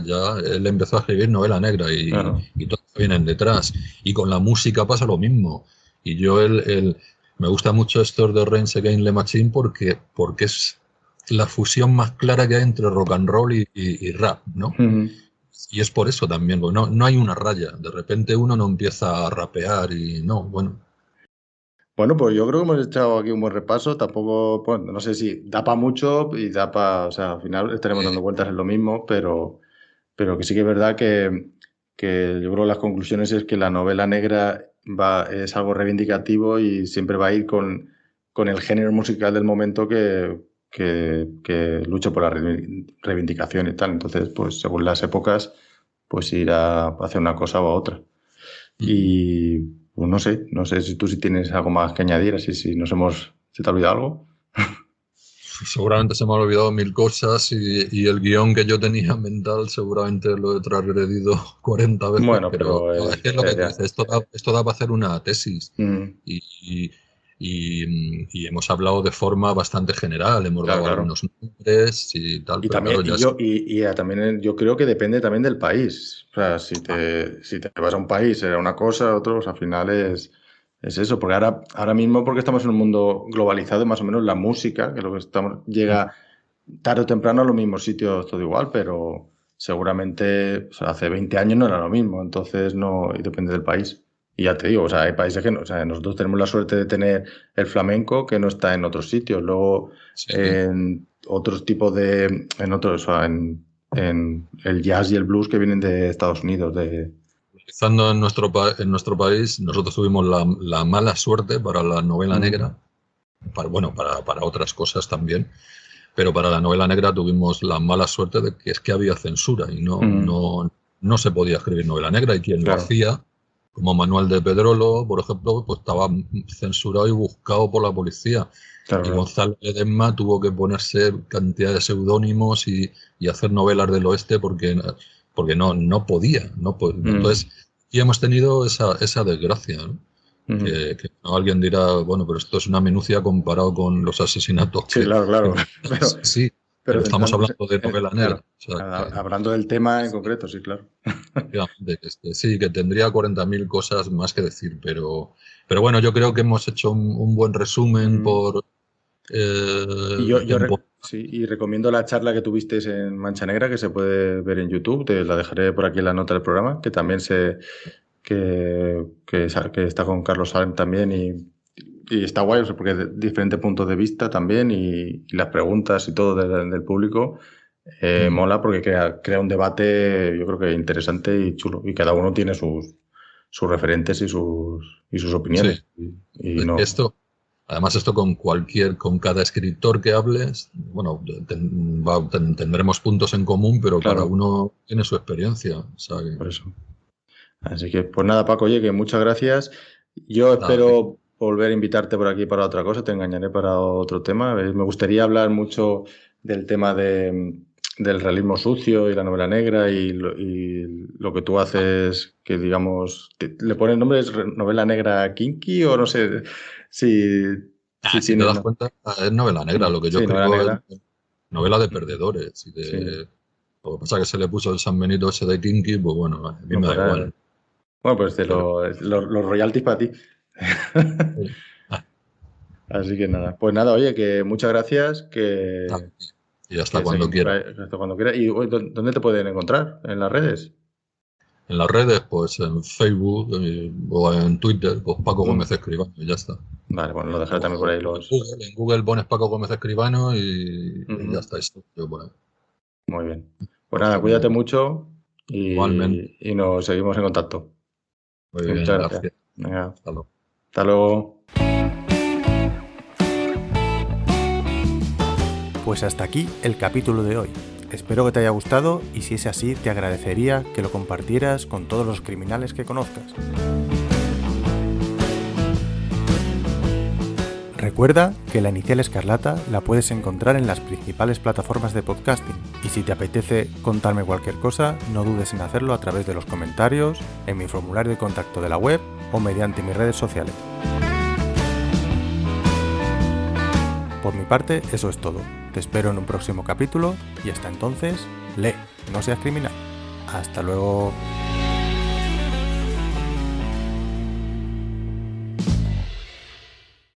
él empezó a escribir novela negra Claro. y todos vienen detrás. Y con la música pasa lo mismo. Y yo me gusta mucho estos de Rage Against the Machine porque es la fusión más clara que hay entre rock and roll y rap, ¿no? Ujú. Y es por eso también, porque no hay una raya. De repente uno no empieza a rapear y no, bueno, Bueno, pues yo creo que hemos echado aquí un buen repaso. Tampoco, bueno, no sé si da para mucho y da para, o sea, al final estaremos dando vueltas en lo mismo, pero que sí que es verdad que yo creo que las conclusiones es que la novela negra es algo reivindicativo y siempre va a ir con el género musical del momento que lucha por la reivindicación y tal. Entonces, pues según las épocas, pues irá a hacer una cosa u otra. Y pues no sé si tú sí tienes algo más que añadir, así si ¿se te ha olvidado algo? Seguramente se me han olvidado mil cosas y el guión que yo tenía mental seguramente lo he transgredido 40 veces, Bueno, pero pero no, es que es lo que tú dices, esto da para hacer una tesis Mm, y, y- y hemos hablado de forma bastante general, hemos claro, dado claro. algunos nombres y tal, Y pero también, claro, ya es... también yo creo que depende también del país. O sea, si te vas a un país era una cosa, otro, pues al final es eso. Porque ahora mismo, porque estamos en un mundo globalizado, más o menos la música, que lo que llega tarde o temprano a los mismos sitios, todo igual, pero seguramente, o sea, hace 20 años no era lo mismo, entonces no, y depende del país. Y ya te digo, o sea, hay países que no, o sea, nosotros tenemos la suerte de tener el flamenco que no está en otros sitios. Luego, Sí, sí. en otros tipos en otros, o sea, en el jazz y el blues que vienen de Estados Unidos, Estando en nuestro país, nosotros tuvimos la mala suerte para la novela Mm, negra, para otras cosas también, pero para la novela negra tuvimos la mala suerte de que es que había censura y mm, no se podía escribir novela negra y quien lo claro, hacía, como Manuel de Pedrolo, por ejemplo, pues estaba censurado y buscado por la policía. claro, Y claro. Gonzalo Ledesma tuvo que ponerse cantidad de seudónimos y hacer novelas del oeste porque no podía. Mm, Entonces, y hemos tenido esa desgracia, ¿no? mm. Que alguien dirá, bueno, pero esto es una minucia comparado con los asesinatos Sí, claro, claro. que Pero, sí, pero pero estamos centrándose, hablando de novela negra. claro, O sea, que, hablando del tema en concreto, sí, claro. efectivamente, sí, que tendría 40.000 cosas más que decir, pero bueno, yo creo que hemos hecho un buen resumen Mm. por Y temporada. sí, y recomiendo la charla que tuviste en Mancha Negra, que se puede ver en YouTube, te la dejaré por aquí en la nota del programa, que también que está con Carlos Salem también y está guay, o sea, porque de diferentes puntos de vista también y las preguntas y todo del público mola porque crea un debate yo creo que interesante y chulo y cada uno tiene sus referentes y sus Sí, opiniones y no, esto, además esto con cada escritor que hables, bueno, tendremos puntos en común, pero cada claro, uno tiene su experiencia. O sea, por eso. Así que, pues nada, Paco, oye, que muchas gracias. Yo nada, espero volver a invitarte por aquí para otra cosa, te engañaré para otro tema. Me gustaría hablar mucho del tema del realismo sucio y la novela negra y lo que tú haces, que digamos, ¿le pones nombre? ¿Es novela negra kinky o no sé si si te tienes, das no? cuenta, es novela negra. Lo que yo Sí, novela escribo es negra. novela de perdedores. Sí, Lo que pasa es que se le puso el San Benito ese de Kinky, pues bueno, a mí no, me da pues igual. bueno, pues Pero, los royalties para ti. ah, Así que nada, pues nada, oye, que muchas gracias, nada, y hasta que cuando seguimos por quiera. ahí hasta cuando quiera. ¿Y oye, dónde te pueden encontrar? ¿En las redes? En las redes, pues en Facebook o en Twitter, pues Paco Mm, Gómez Escribano, y ya está. vale, bueno, lo dejaré también por O ahí en Google pones Paco Gómez Escribano y ya Ujú, está. Esto, yo por ahí. muy bien. Pues Pues nada, cuídate también. mucho Igualmente. y nos seguimos en contacto. Muy Y bien, muchas gracias. gracias. Venga, Hasta luego. hasta luego. Pues hasta aquí el capítulo de hoy. Espero que te haya gustado y si es así te agradecería que lo compartieras con todos los criminales que conozcas. Recuerda que La Inicial Escarlata la puedes encontrar en las principales plataformas de podcasting y si te apetece contarme cualquier cosa, no dudes en hacerlo a través de los comentarios, en mi formulario de contacto de la web o mediante mis redes sociales. Por mi parte, eso es todo. Te espero en un próximo capítulo y hasta entonces, lee, no seas criminal. Hasta luego.